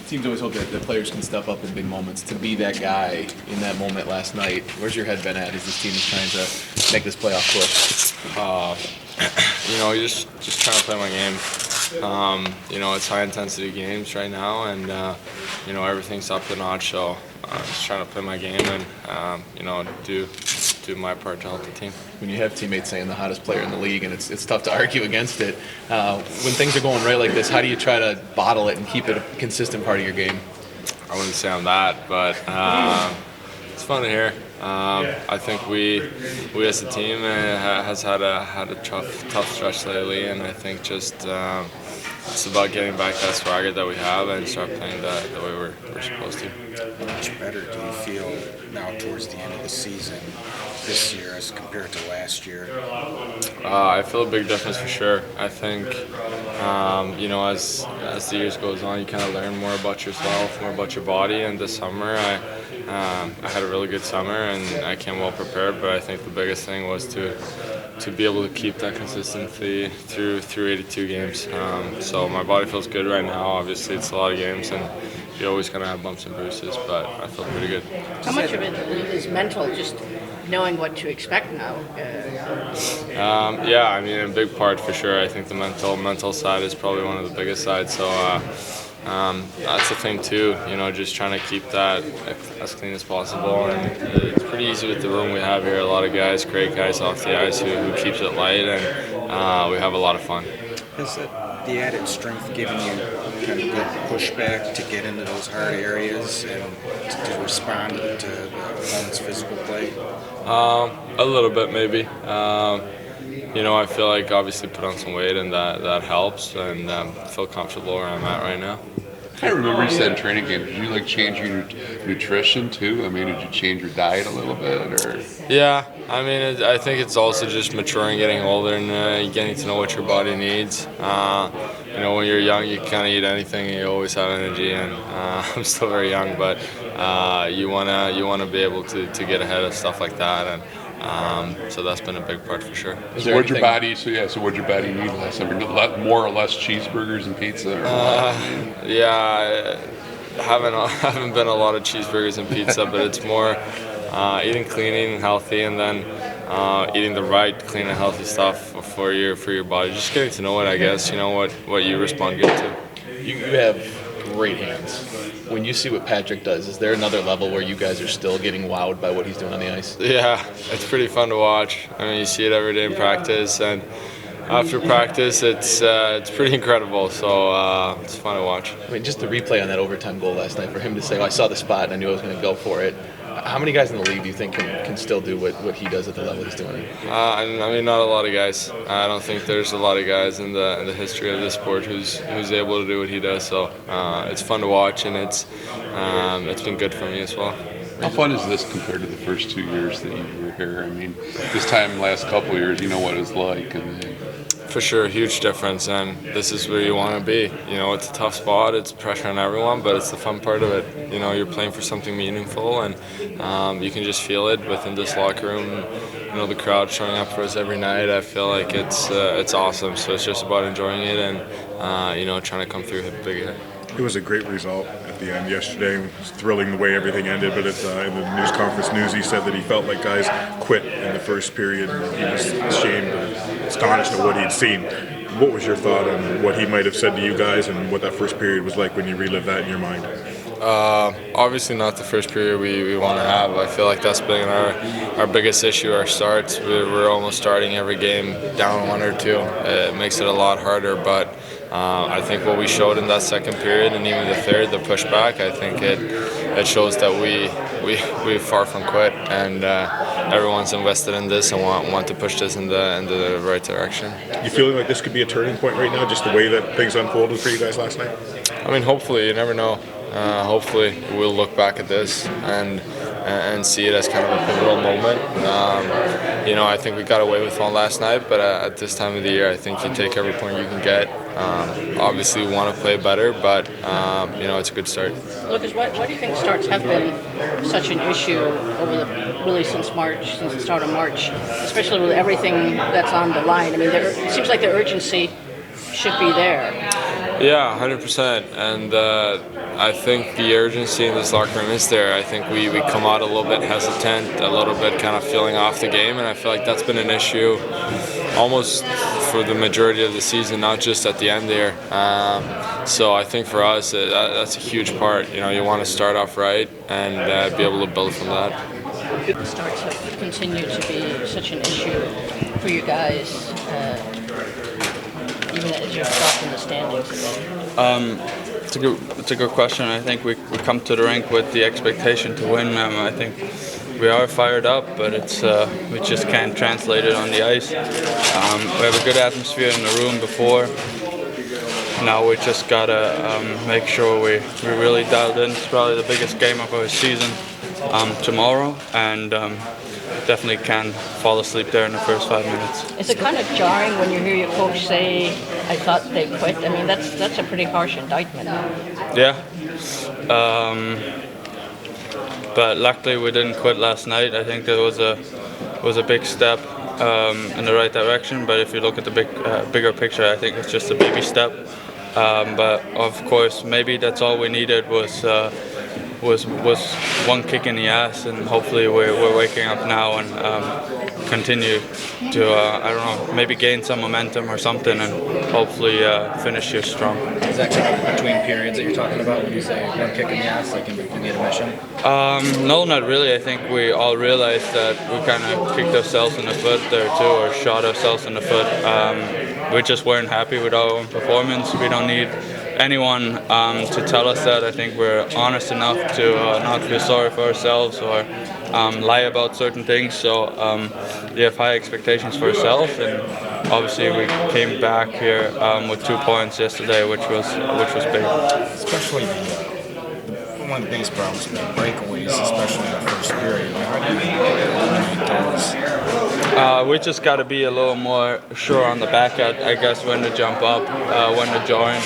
Teams always hope that the players can step up in big moments. To be that guy in that moment last night, where's your head been at as this team is trying to make this playoff push? Just trying to play my game. It's high intensity games right now, and everything's up a notch. So just trying to play my game and do my part to help the team. When you have teammates saying the hottest player in the league, and it's tough to argue against it, when things are going right like this, how do you try to bottle it and keep it a consistent part of your game? I wouldn't say I'm that, but it's fun to hear. I think we as a team has had a tough stretch lately, and I think just it's about getting back that swagger that we have and start playing the way we're supposed to. How much better do you feel now towards the end of the season this year as compared to last year? I feel a big difference for sure. I think as the years goes on, you kind of learn more about yourself, more about your body. And this summer, I had a really good summer and I came well prepared. But I think the biggest thing was to be able to keep that consistency through 82 games. So my body feels good right now. Obviously, it's a lot of games, and you always kind of have bumps and bruises, but I feel pretty good. How much of it is mental, just knowing what to expect now? A big part for sure. I think the mental side is probably one of the biggest sides. So that's the thing too. Just trying to keep that as clean as possible. And it's pretty easy with the room we have here. A lot of guys, great guys off the ice who keeps it light, and we have a lot of fun. Has the added strength given you kind of good pushback to get into those hard areas and to respond to the opponent's physical play? A little bit, maybe. I feel like obviously put on some weight, and that helps, and feel comfortable where I'm at right now. I remember you said in training camp, did you change your nutrition too? Did you change your diet a little bit, or? Yeah, I think it's also just maturing, getting older, and getting to know what your body needs. When you're young, you kind of eat anything, and you always have energy. And I'm still very young, but you wanna be able to get ahead of stuff like that, and so that's been a big part for sure. So what'd your body need last summer? More or less cheeseburgers and pizza? Haven't been a lot of cheeseburgers and pizza, but it's more eating clean, eating healthy, and then eating the right clean and healthy stuff for your body. Just getting to know it, I guess. What you respond good to. You have great hands. When you see what Patrick does, is there another level where you guys are still getting wowed by what he's doing on the ice? Yeah, it's pretty fun to watch. You see it every day in practice, and after practice, it's pretty incredible. So it's fun to watch. Just the replay on that overtime goal last night, for him to say, I saw the spot and I knew I was going to go for it. How many guys in the league do you think can still do what he does at the level he's doing it? Not a lot of guys. I don't think there's a lot of guys in the history of this sport who's able to do what he does. So it's fun to watch, and it's been good for me as well. How fun is this compared to the first 2 years that you were here? This time, last couple of years, you know what it's like. For sure, huge difference, and this is where you want to be. It's a tough spot, it's pressure on everyone, but it's the fun part of it. You're playing for something meaningful, and you can just feel it within this locker room. The crowd showing up for us every night. I feel like it's awesome. So it's just about enjoying it and trying to come through big. It was a great result at the end yesterday. It was thrilling the way everything ended, but in the news conference he said that he felt like guys quit in the first period, and he was ashamed and astonished at what he'd seen. What was your thought on what he might have said to you guys and what that first period was like when you relive that in your mind? Obviously not the first period we want to have. I feel like that's been our biggest issue, our starts. We're almost starting every game down 1 or 2. It makes it a lot harder, but I think what we showed in that second period and even the third, the pushback, I think it shows that we far from quit, and everyone's invested in this and want to push this in the right direction. You feeling like this could be a turning point right now, just the way that things unfolded for you guys last night? Hopefully, you never know. Hopefully we'll look back at this and see it as kind of a pivotal moment. I think we got away with one last night, but at this time of the year, I think you take every point you can get. Obviously, we want to play better, but it's a good start. Lucas, why do you think starts have been such an issue since the start of March, especially with everything that's on the line? It seems like the urgency should be there. Yeah, 100%. And I think the urgency in this locker room is there. I think we come out a little bit hesitant, a little bit kind of feeling off the game, and I feel like that's been an issue almost for the majority of the season, not just at the end there. So I think for us, that's a huge part. You know, you want to start off right and be able to build from that. Starts have continued to be such an issue for you guys, even as you're dropped in the standings again? It's a good question. I think we come to the rink with the expectation to win. I think we are fired up, but it's we just can't translate it on the ice. We have a good atmosphere in the room before. Now we just gotta make sure we really dialed in. It's probably the biggest game of our season tomorrow, and definitely can't fall asleep there in the first 5 minutes. Is it kind of jarring when you hear your coach say, "I thought they quit"? I mean, that's a pretty harsh indictment. Yeah. But luckily we didn't quit last night. I think there was a big step in the right direction. But if you look at the bigger picture, I think it's just a baby step. But of course, maybe that's all we needed was one kick in the ass, and hopefully we're waking up now and continue to I don't know, maybe gain some momentum or something, and hopefully finish here strong. Is that kind of between periods that you're talking about when you say one kick in the ass, like in the intermission? No, not really. I think we all realized that we kind of kicked ourselves in the foot there too, or shot ourselves in the foot. We just weren't happy with our own performance. We don't need anyone to tell us that. I think we're honest enough to not feel sorry for ourselves or lie about certain things. So you have high expectations for yourself, and obviously we came back here with 2 points yesterday, which was big. Especially one of the biggest problems with the breakaways, especially in the first period. How do you eliminate those? We just got to be a little more sure on the back end, I guess, when to jump up, when to join,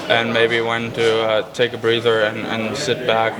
and maybe when to take a breather and sit back.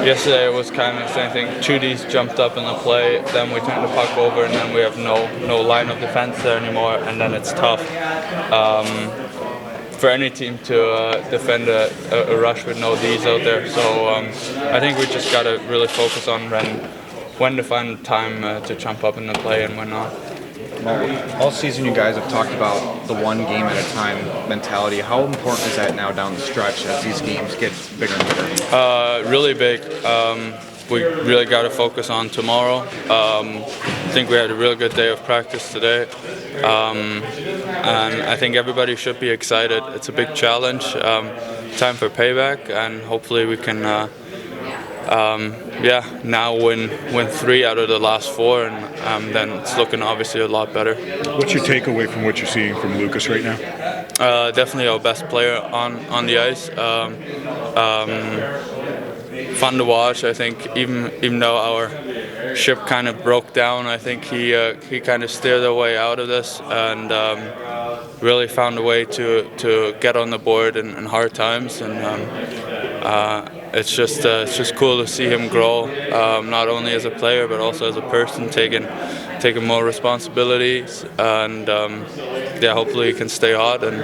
Yesterday it was kind of the same thing. 2Ds jumped up in the play, then we turned the puck over, and then we have no line of defense there anymore, and then it's tough for any team to defend a rush with no Ds out there. So I think we just got to really focus on when to find time to jump up in the play and when not. All season you guys have talked about the one game at a time mentality. How important is that now down the stretch as these games get bigger and bigger? Really big. We really got to focus on tomorrow. I think we had a really good day of practice today. And I think everybody should be excited. It's a big challenge. Time for payback, and hopefully we can now win 3 out of the last 4, and then it's looking obviously a lot better. What's your takeaway from what you're seeing from Lucas right now? Definitely our best player on the ice. Fun to watch. I think even though our ship kind of broke down, I think he kind of steered our way out of this and really found a way to get on the board in hard times, and it's just cool to see him grow, not only as a player but also as a person, taking more responsibilities, and hopefully he can stay hot, and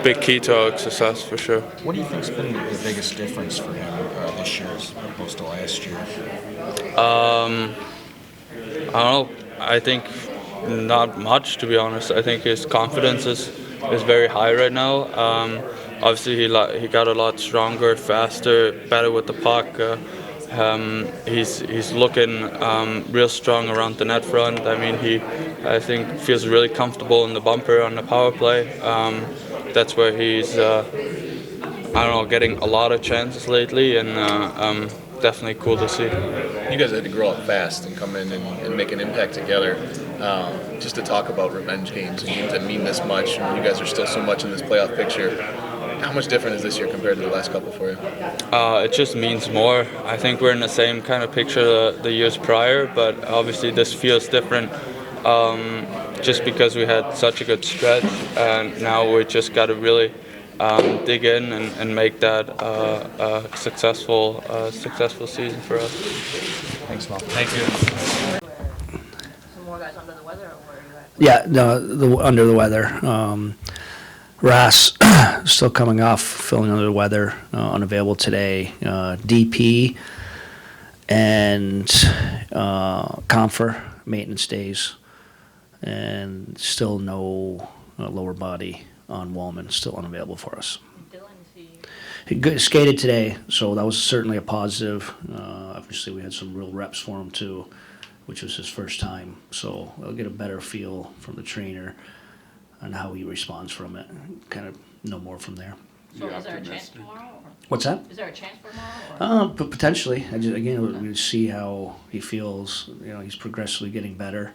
big key to our success for sure. What do you think's been the biggest difference for him this year as opposed to last year? I don't know. I think not much, to be honest. I think his confidence is very high right now. Obviously, he got a lot stronger, faster, better with the puck. He's looking real strong around the net front. I mean, I think feels really comfortable in the bumper on the power play. That's where he's getting a lot of chances lately, and definitely cool to see. You guys had to grow up fast and come in and make an impact together. Just to talk about revenge games and games that mean this much, and you guys are still so much in this playoff picture. How much different is this year compared to the last couple for you? It just means more. I think we're in the same kind of picture the years prior, but obviously this feels different just because we had such a good stretch, and now we just got to really dig in and make that a successful season for us. Thanks, Mom. Thank you. Some more guys under the weather, or where are you at? Yeah, under the weather. Ross, still coming off, feeling under the weather, unavailable today. DP and Comfer, maintenance days. And still no lower body on Wallman, still unavailable for us. He skated today, so that was certainly a positive. Obviously, we had some real reps for him too, which was his first time. So I'll get a better feel from the trainer on how he responds from it. Kind of know more from there. So is there a chance tomorrow? Or? What's that? Is there a chance for tomorrow? But potentially. We see how he feels. He's progressively getting better.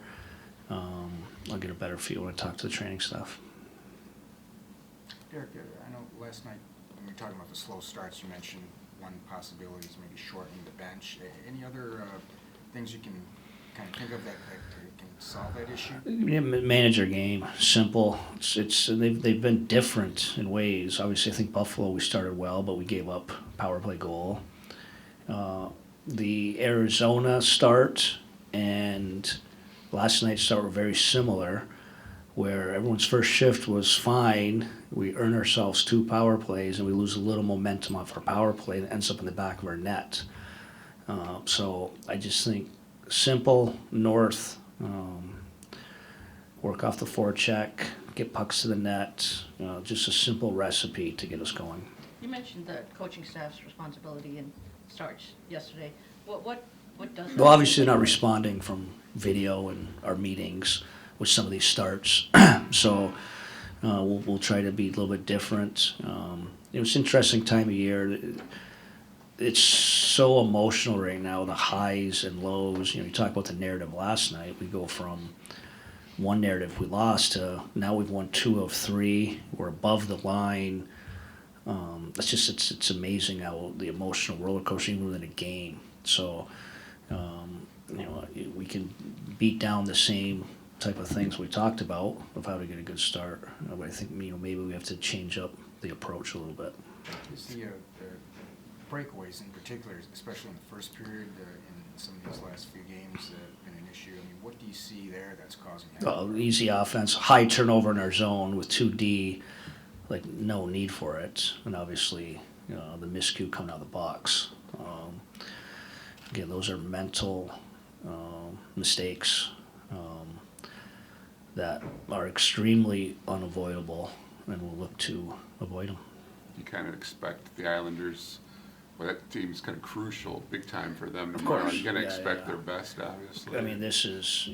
I'll get a better feel when I talk to the training staff. Derek, I know last night when we were talking about the slow starts, you mentioned one possibility is maybe shortening the bench. Any other things you can kind of think of that can solve that issue? Manage their game, simple. They've been different in ways. Obviously, I think Buffalo we started well, but we gave up power play goal. The Arizona start and last night's start were very similar, where everyone's first shift was fine. We earn ourselves 2 power plays, and we lose a little momentum off our power play that ends up in the back of our net. So I just think simple, north, work off the forecheck, get pucks to the net, just a simple recipe to get us going. You mentioned the coaching staff's responsibility in starts yesterday. What does that? Well, obviously they're not responding from video and our meetings with some of these starts. So we'll try to be a little bit different. It's an interesting time of year. It's so emotional right now, the highs and lows. You talk about the narrative last night. We go from one narrative we lost to now we've won 2 of 3. We're above the line. It's amazing how the emotional roller coaster even within a game. So we can beat down the same type of things we talked about of how to get a good start. But I think maybe we have to change up the approach a little bit. Is the breakaways in particular, especially in the first period, in some of these last few games, been an issue? I mean, what do you see there that's causing that? Well, easy offense, high turnover in our zone with 2D, like no need for it, and obviously the miscue coming out of the box. Again, those are mental mistakes that are extremely unavoidable, and we'll look to avoid them. You kind of expect the Islanders, well, that team's kind of crucial, big time for them Of tomorrow. course. You're going to expect their best, obviously. I mean, this is,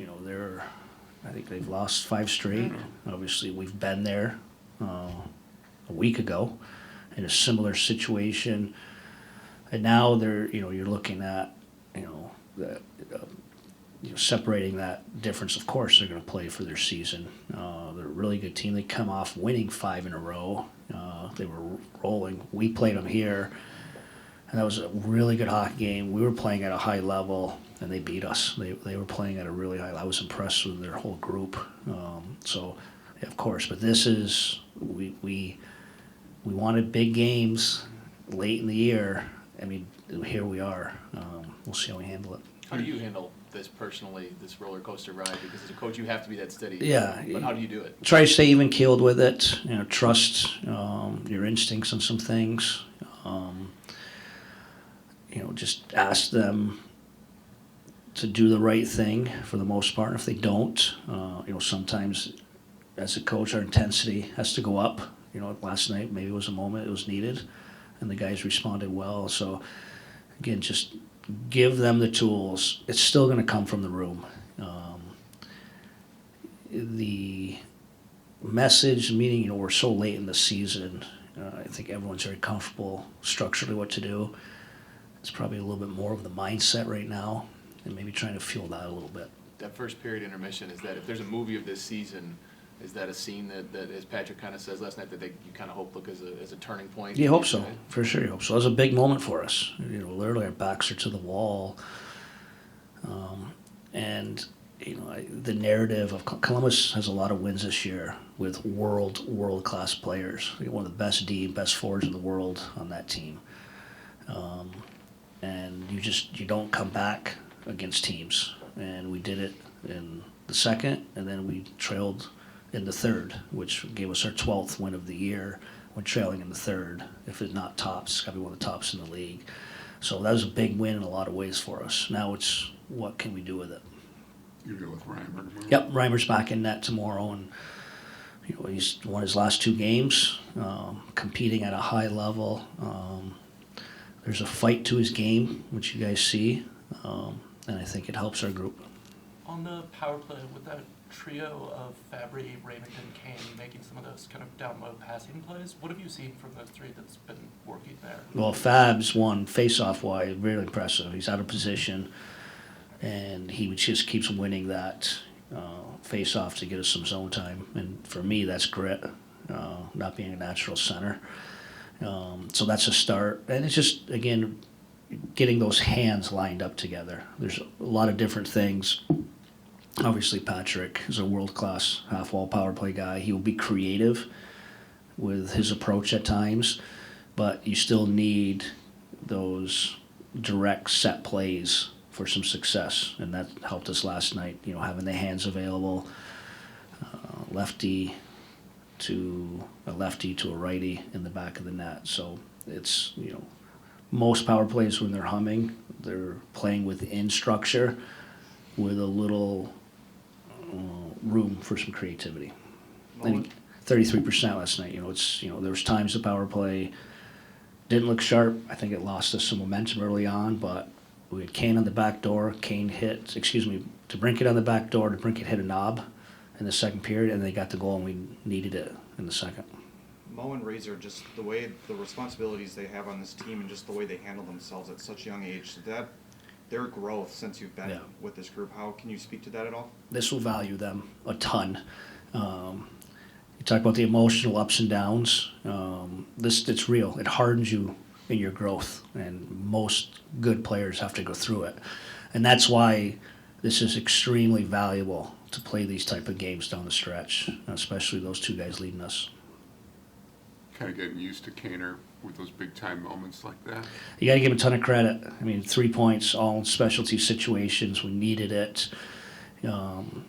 I think they've lost 5 straight. Obviously, we've been there a week ago in a similar situation. And now you're looking at, separating that difference. Of course, they're going to play for their season. They're a really good team. They come off winning 5 in a row. They were rolling. We played them here, and that was a really good hockey game. We were playing at a high level, and they beat us. They were playing at a really high level. I was impressed with their whole group. Of course, but this is we wanted big games late in the year. I mean, here we are. We'll see how we handle it. How do you handle this personally, this roller coaster ride? Because as a coach, you have to be that steady. Yeah. But how do you do it? Try to stay even keeled with it. Trust your instincts on some things. Just ask them to do the right thing for the most part. If they don't, sometimes as a coach, our intensity has to go up. Last night maybe it was a moment it was needed, and the guys responded well. So again, just give them the tools. It's still going to come from the room. The message, meaning, we're so late in the season, I think everyone's very comfortable structurally what to do. It's probably a little bit more of the mindset right now, and maybe trying to fuel that a little bit. That first period intermission, is that if there's a movie of this season, is that a scene that as Patrick kind of says last night, that you kind of hope look as a turning point? You hope so, for sure. You hope so. It was a big moment for us. Literally our backs are to the wall, and the narrative of Columbus has a lot of wins this year with world class players. One of the best forwards in the world on that team, and you don't come back against teams, and we did it in the second, and then we trailed in the third, which gave us our 12th win of the year when trailing in the third. If it's not tops, it's got to be one of the tops in the league. So that was a big win in a lot of ways for us. Now it's what can we do with it? You go with Raymond. Yep, Reimer's back in net tomorrow, and he's won his last 2 games, competing at a high level. There's a fight to his game, which you guys see, and I think it helps our group. On the power play, with that trio of Fabry, Raymond, and Kane making some of those kind of down low passing plays, what have you seen from those three that's been working there? Well, Fab's won face-off wise, really impressive. He's out of position, and he just keeps winning that face-off to get us some zone time. And for me, that's grit, not being a natural center. So that's a start. And it's just, again, getting those hands lined up together. There's a lot of different things. Obviously, Patrick is a world-class half-wall power play guy. He will be creative with his approach at times, but you still need those direct set plays for some success, and that helped us last night, having the hands available, lefty to a righty in the back of the net. So it's, most power plays when they're humming, they're playing within structure with a little room for some creativity. And 33% last night. There was times the power play didn't look sharp. I think it lost us some momentum early on, but we had Kane on the back door. DeBrincat on the back door. DeBrincat hit a knob in the second period, and they got the goal, and we needed it in the second. Mo and Razor, just the way the responsibilities they have on this team and just the way they handle themselves at such a young age, that their growth since you've been with this group, how can you speak to that at all? This will value them a ton. You talk about the emotional ups and downs. It's real. It hardens you in your growth, and most good players have to go through it. And that's why this is extremely valuable to play these type of games down the stretch, especially those 2 guys leading us. Kind of getting used to Kaner with those big-time moments like that. You got to give him a ton of credit. 3 points, all in specialty situations. We needed it. And,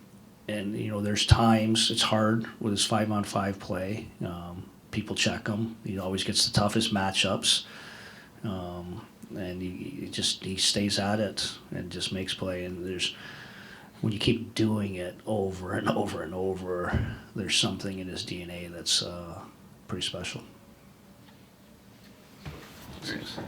there's times it's hard with his 5-on-5 play. People check him. He always gets the toughest matchups. And he stays at it and just makes play. And when you keep doing it over and over and over, there's something in his DNA that's pretty special. Thanks.